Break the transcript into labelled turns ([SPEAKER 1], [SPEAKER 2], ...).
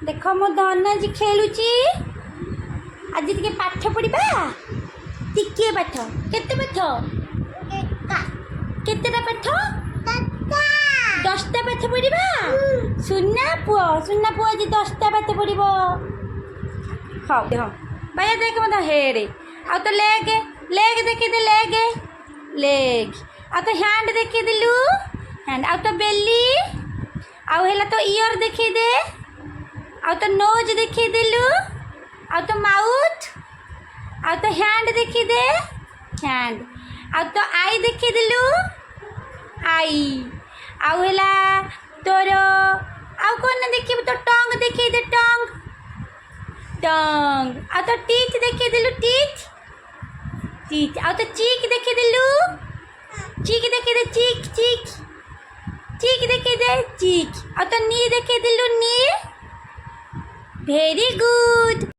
[SPEAKER 1] देख मो धन आज खेलुची आज टे पाठ पढ़ा टिके पाठ केते पाठ केतेटा पाठ 10टा पाठ पढ़ा सुना पुआ आज 10टा पाठ पढ़ हाँ हाँ भैया देख मत हेड़े आ तो लेग लेग देखी दे लेग लेग आ तो हैंड देखी दिलु हैंड आ तो बेली आउ है तो ईयर देखी दे आ तो नोज देखी दिलु आ तो माउथ आ तो हैंड देखी दे हैंड आ तो आई देखी दिलु आई आउ है तोर आउ कौन देखी तो टंग देखी दे टंग टंग आ तो टीथ देखी दिलु टीथ टीथ आ तो चीक देखी दिलु चीक देखी दे चीक चीक चीक देखी दे चीक आ तो नी देखी दिलु नी वेरी गुड।